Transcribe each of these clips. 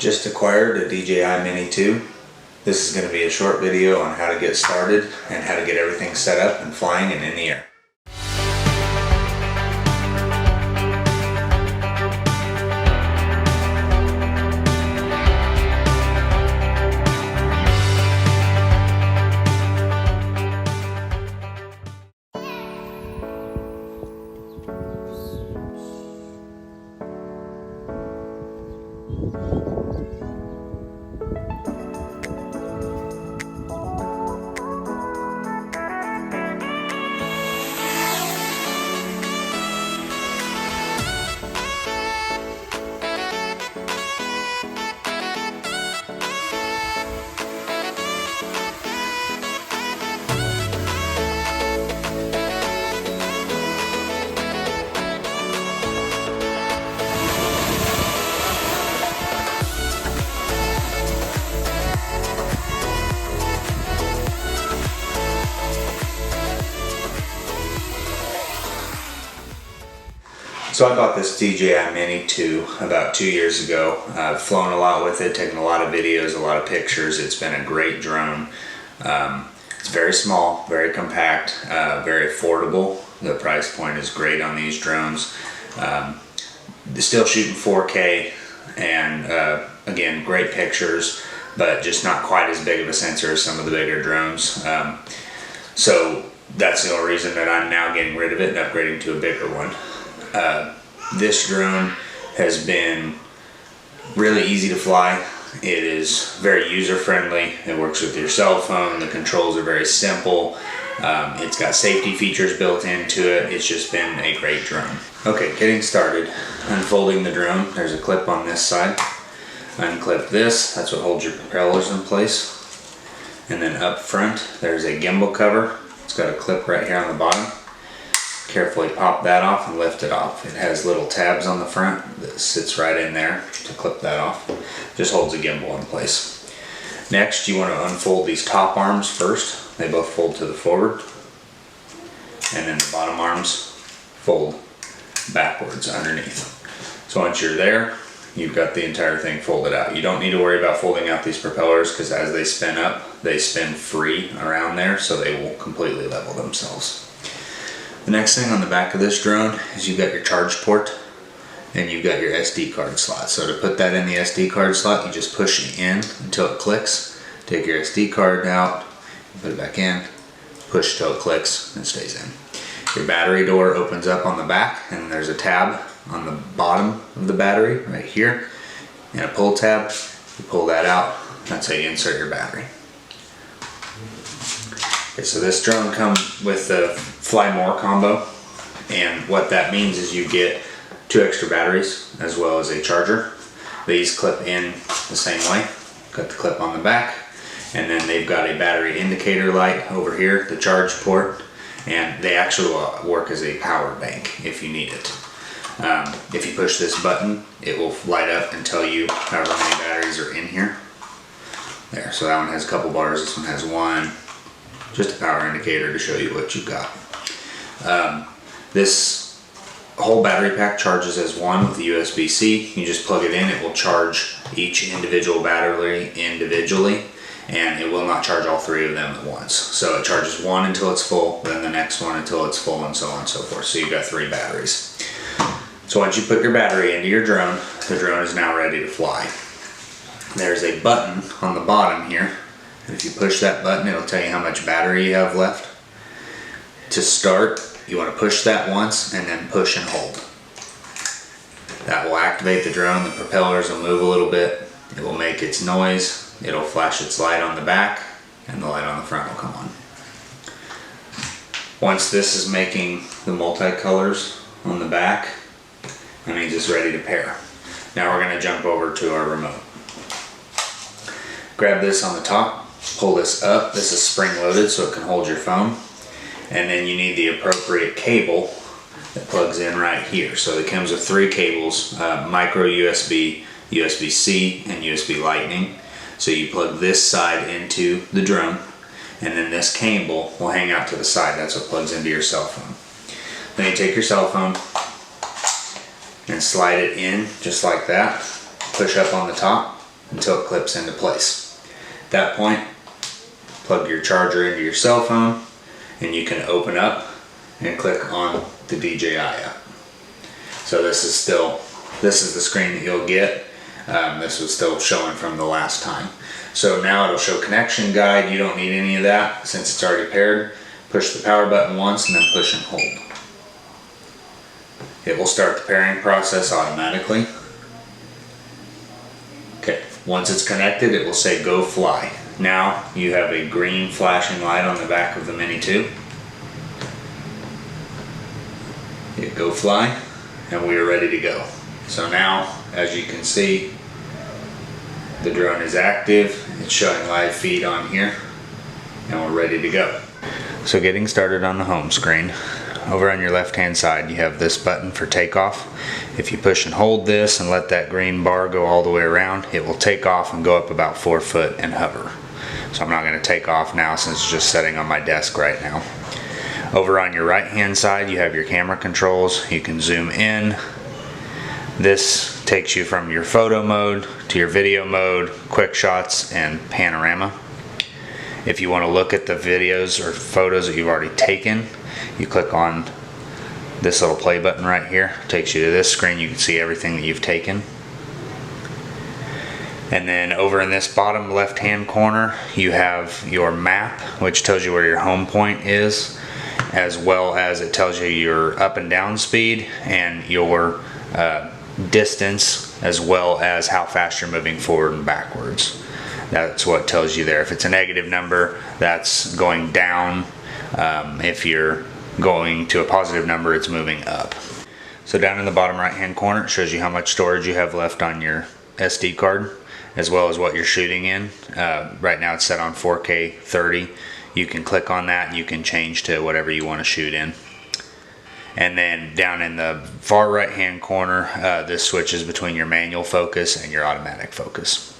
Just acquired a DJI Mini 2. This is going to be a short video on how to get started and how to get everything set up and flying and in the air. So I bought this DJI Mini 2 about 2 years ago. I've flown a lot with it, taken a lot of videos, a lot of pictures. It's been a great drone. It's very small, very compact, very affordable. The price point is great on these drones. They're still shooting 4K and again, great pictures, but just not quite as big of a sensor as some of the bigger drones. So that's the only reason that I'm now getting rid of it and upgrading to a bigger one. This drone has been really easy to fly. It is very user friendly. It works with your cell phone. The controls are very simple. It's got safety features built into it. It's just been a great drone. Okay, getting started. Unfolding the drone. There's a clip on this side. Unclip this. That's what holds your propellers in place. And then up front, there's a gimbal cover. It's got a clip right here on the bottom. Carefully pop that off and lift it off. It has little tabs on the front that sits right in there to clip that off. Just holds the gimbal in place. Next, you want to unfold these top arms first. They both fold to the forward. And then the bottom arms fold backwards underneath. So once you're there, you've got the entire thing folded out. You don't need to worry about folding out these propellers because as they spin up, they spin free around there, so they will completely level themselves. The next thing on the back of this drone is you've got your charge port and you've got your SD card slot. So to put that in the SD card slot, you just push it in until it clicks. Take your SD card out, put it back in, push till it clicks and it stays in. Your battery door opens up on the back and there's a tab on the bottom of the battery right here and a pull tab. You pull that out, that's how you insert your battery. Okay, so this drone comes with the Fly More combo, and what that means is you get 2 extra batteries as well as a charger. These clip in the same way. Got the clip on the back, and then they've got a battery indicator light over here, the charge port, and they actually work as a power bank if you need it. If you push this button, it will light up and tell you however many batteries are in here. There, so that one has a couple bars, this one has 1. Just a power indicator to show you what you've got. This whole battery pack charges as one with the USB-C. You just plug it in, it will charge each individual battery individually, and it will not charge all 3 of them at once. So it charges one until it's full, then the next one until it's full, and so on and so forth. So you've got 3 batteries. So once you put your battery into your drone, the drone is now ready to fly. There's a button on the bottom here. If you push that button, it'll tell you how much battery you have left. To start, you want to push that once and then push and hold. That will activate the drone. The propellers will move a little bit. It will make its noise. It'll flash its light on the back and the light on the front will come on. Once this is making the multicolors on the back, that means it's ready to pair. Now we're going to jump over to our remote. Grab this on the top. Pull this up. This is spring loaded so it can hold your phone, and then you need the appropriate cable that plugs in right here. So it comes with 3 cables, micro USB, USB-C, and USB Lightning. So you plug this side into the drone, and then this cable will hang out to the side. That's what plugs into your cell phone. Then you take your cell phone and slide it in just like that. Push up on the top, until it clips into place. At that point, plug your charger into your cell phone and you can open up and click on the DJI app. So this is the screen that you'll get. This was still showing from the last time. So now it'll show connection guide. You don't need any of that since it's already paired. Push the power button once and then push and hold. It will start the pairing process automatically. Okay, once it's connected, it will say go fly. Now you have a green flashing light on the back of the Mini 2. Hit go fly and we are ready to go. So now, as you can see, the drone is active. It's showing live feed on here and we're ready to go. So getting started on the home screen, over on your left hand side you have this button for takeoff. If you push and hold this and let that green bar go all the way around, it will take off and go up about 4 foot and hover. So I'm not going to take off now since it's just sitting on my desk right now. Over on your right hand side you have your camera controls. You can zoom in. This takes you from your photo mode to your video mode, quick shots, and panorama. If you want to look at the videos or photos that you've already taken, you click on this little play button right here. It takes you to this screen. You can see everything that you've taken. And then over in this bottom left hand corner you have your map, which tells you where your home point is, as well as it tells you your up and down speed and your distance, as well as how fast you're moving forward and backwards. That's what tells you there. If it's a negative number, that's going down. If you're going to a positive number, it's moving up. So down in the bottom right hand corner it shows you how much storage you have left on your SD card, as well as what you're shooting in. Right now it's set on 4K 30. You can click on that and you can change to whatever you want to shoot in. And then down in the far right hand corner, this switches between your manual focus and your automatic focus.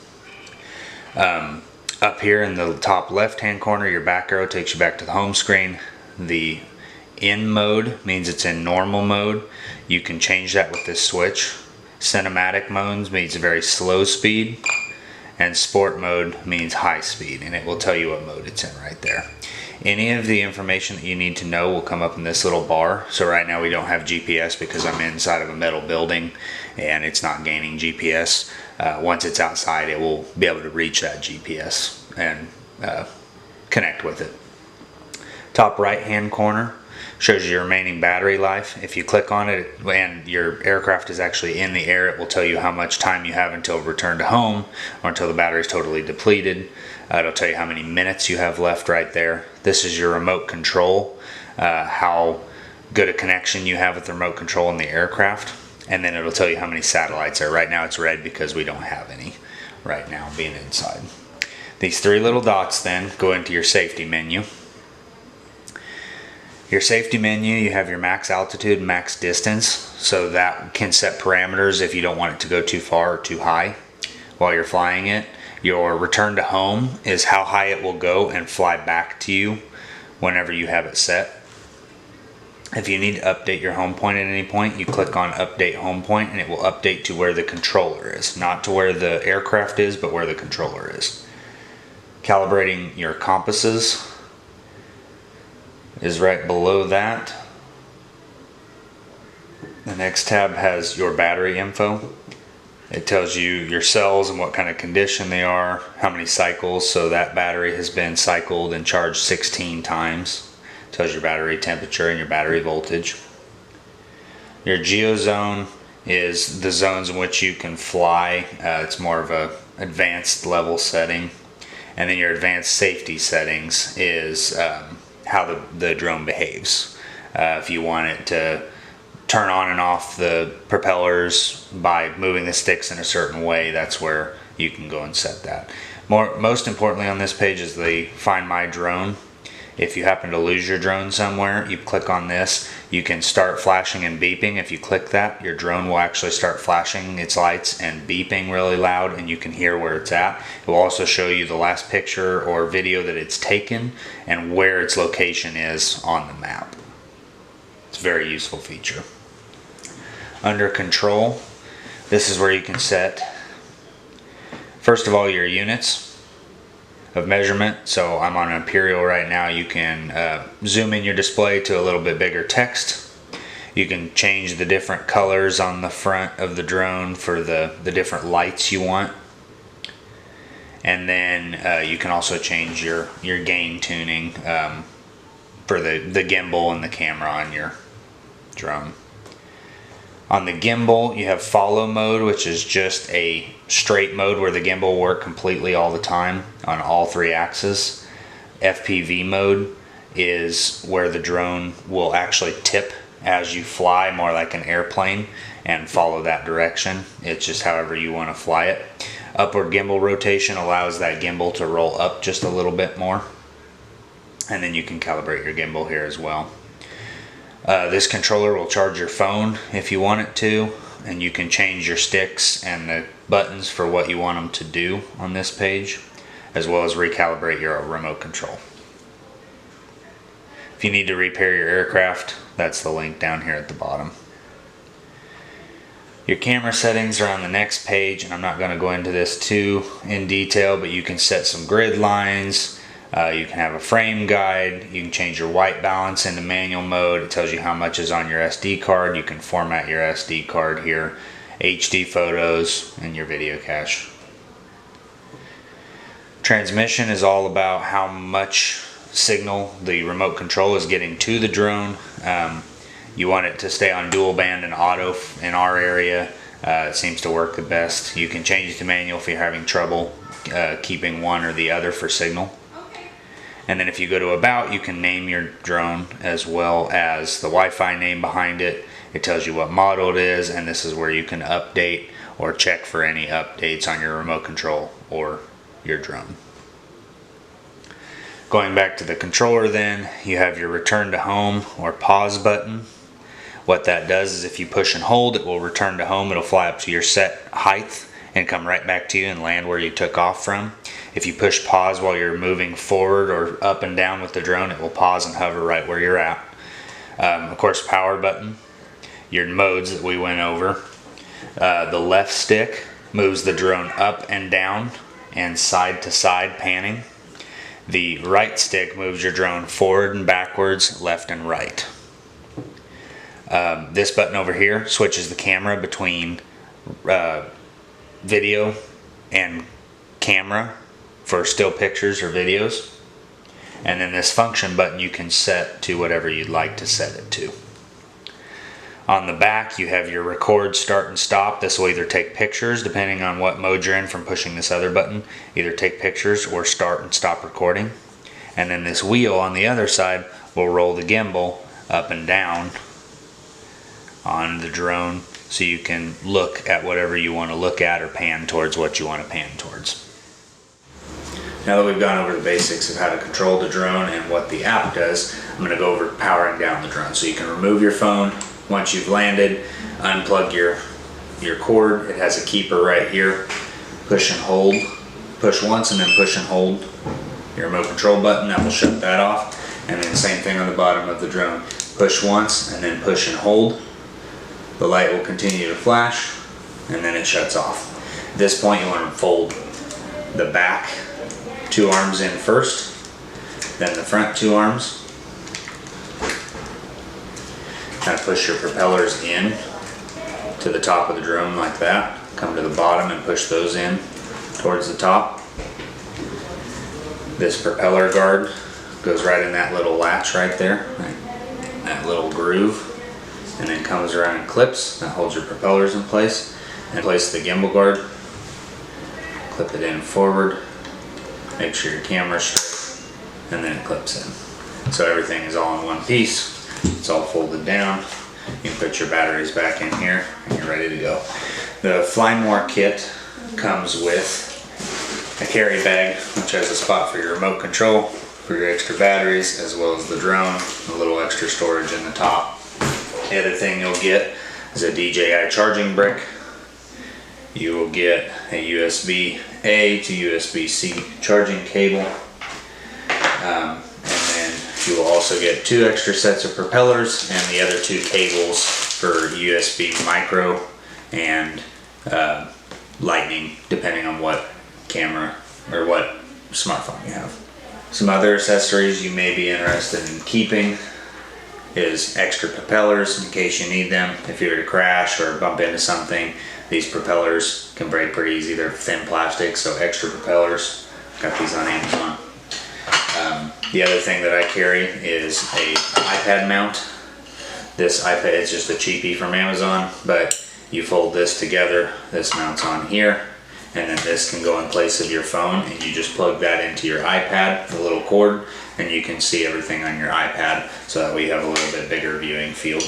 Up here in the top left hand corner, your back arrow takes you back to the home screen. The in mode means it's in normal mode. You can change that with this switch. Cinematic mode means very slow speed, and sport mode means high speed, and it will tell you what mode it's in right there. Any of the information that you need to know will come up in this little bar. So right now we don't have GPS because I'm inside of a metal building and it's not gaining GPS. Once it's outside, it will be able to reach that GPS and connect with it. Top right hand corner shows you your remaining battery life. If you click on it and your aircraft is actually in the air, it will tell you how much time you have until return to home or until the battery is totally depleted. It'll tell you how many minutes you have left right there. This is your remote control, how good a connection you have with the remote control in the aircraft, and then it'll tell you how many satellites are. Right now it's red because we don't have any right now being inside. These three little dots then go into your safety menu. Your safety menu, you have your max altitude and max distance, so that can set parameters if you don't want it to go too far or too high while you're flying it. Your return to home is how high it will go and fly back to you whenever you have it set. If you need to update your home point at any point, you click on update home point and it will update to where the controller is. Not to where the aircraft is, but where the controller is. Calibrating your compasses is right below that. The next tab has your battery info. It tells you your cells and what kind of condition they are, how many cycles. So that battery has been cycled and charged 16 times. It tells your battery temperature and your battery voltage. Your geo zone is the zones in which you can fly. It's more of a advanced level setting. And then your advanced safety settings is how the drone behaves. If you want it to turn on and off the propellers by moving the sticks in a certain way, that's where you can go and set that. Most importantly on this page is the Find My Drone. If you happen to lose your drone somewhere, you click on this. You can start flashing and beeping. If you click that, your drone will actually start flashing its lights and beeping really loud, and you can hear where it's at. It will also show you the last picture or video that it's taken and where its location is on the map. It's a very useful feature. Under control, this is where you can set First of all, your units of measurement. So I'm on Imperial right now. You can zoom in your display to a little bit bigger text. You can change the different colors on the front of the drone for the different lights you want. And then you can also change your gain tuning for the gimbal and the camera on your drone. On the gimbal, you have follow mode, which is just a straight mode where the gimbal will work completely all the time on all 3 axes. FPV mode is where the drone will actually tip as you fly, more like an airplane, and follow that direction. It's just however you want to fly it. Upward gimbal rotation allows that gimbal to roll up just a little bit more. And then you can calibrate your gimbal here as well. This controller will charge your phone if you want it to, and you can change your sticks and the buttons for what you want them to do on this page, as well as recalibrate your remote control. If you need to repair your aircraft, that's the link down here at the bottom. Your camera settings are on the next page, and I'm not going to go into this too in detail, but you can set some grid lines. You can have a frame guide. You can change your white balance into manual mode. It tells you how much is on your SD card. You can format your SD card here, HD photos, and your video cache. Transmission is all about how much signal the remote control is getting to the drone. You want it to stay on dual band and auto in our area. It seems to work the best. You can change it to manual if you're having trouble keeping one or the other for signal. And then if you go to about, you can name your drone as well as the Wi-Fi name behind it. It tells you what model it is, and this is where you can update or check for any updates on your remote control or your drone. Going back to the controller then, you have your return to home or pause button. What that does is if you push and hold, it will return to home. It'll fly up to your set height and come right back to you and land where you took off from. If you push pause while you're moving forward or up and down with the drone, it will pause and hover right where you're at. Of course, power button, your modes that we went over. The left stick moves the drone up and down and side to side panning. The right stick moves your drone forward and backwards, left and right. This button over here switches the camera between video and camera for still pictures or videos. And then this function button you can set to whatever you'd like to set it to. On the back you have your record, start and stop. This will either take pictures depending on what mode you're in from pushing this other button. Either take pictures or start and stop recording. And then this wheel on the other side will roll the gimbal up and down on the drone so you can look at whatever you want to look at or pan towards what you want to pan towards. Now that we've gone over the basics of how to control the drone and what the app does, I'm going to go over powering down the drone. So you can remove your phone once you've landed, unplug your cord. It has a keeper right here. Push and hold. Push once and then push and hold your remote control button. That will shut that off. And then the same thing on the bottom of the drone. Push once and then push and hold. The light will continue to flash and then it shuts off. At this point you want to fold the back 2 arms in first, then the front 2 arms. Kind of push your propellers in to the top of the drone like that. Come to the bottom and push those in towards the top. This propeller guard goes right in that little latch right there, right? That little groove, and then comes around and clips. That holds your propellers in place. And place the gimbal guard, clip it in forward, make sure your camera's straight, and then it clips in. So everything is all in one piece. It's all folded down. You can put your batteries back in here and you're ready to go. The Fly More kit comes with a carry bag, which has a spot for your remote control, for your extra batteries, as well as the drone, a little extra storage in the top. The other thing you'll get is a DJI charging brick. You will get a USB-A to USB-C charging cable. And then you will also get 2 extra sets of propellers and the other 2 cables for USB micro and lightning, depending on what camera or what smartphone you have. Some other accessories you may be interested in keeping is extra propellers in case you need them. If you were to crash or bump into something, these propellers can break pretty easy. They're thin plastic, so extra propellers. Got these on Amazon. The other thing that I carry is a iPad mount. This iPad is just a cheapie from Amazon, but you fold this together, this mounts on here, and then this can go in place of your phone, and you just plug that into your iPad, the little cord, and you can see everything on your iPad, so that way you have a little bit bigger viewing field.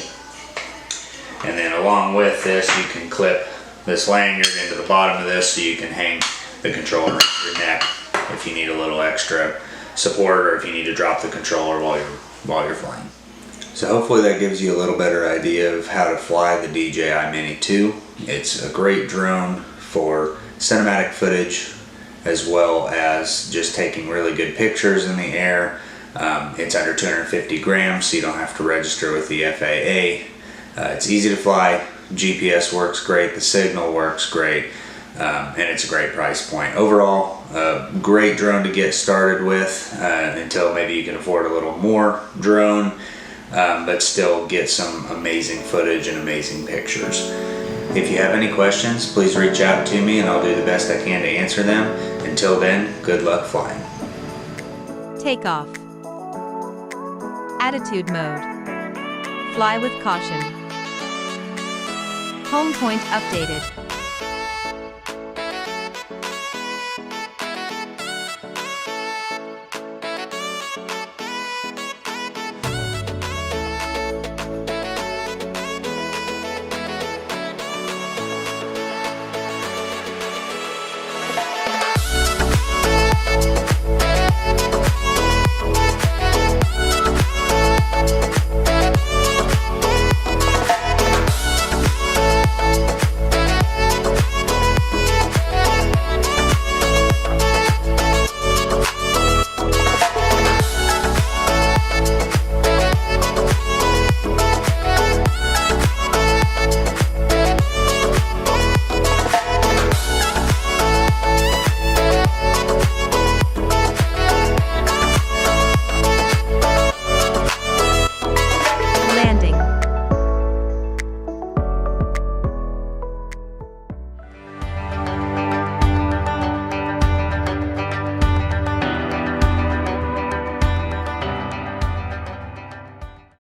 And then along with this, you can clip this lanyard into the bottom of this so you can hang the controller around your neck if you need a little extra support, or if you need to drop the controller while you're flying. So hopefully that gives you a little better idea of how to fly the DJI Mini 2. It's a great drone for cinematic footage as well as just taking really good pictures in the air. It's under 250 grams, so you don't have to register with the FAA. It's easy to fly, GPS works great, the signal works great, and it's a great price point. Overall, a great drone to get started with until maybe you can afford a little more drone, but still get some amazing footage and amazing pictures. If you have any questions, please reach out to me and I'll do the best I can to answer them. Until then, good luck flying. Takeoff. Attitude mode. Fly with caution. Home point updated.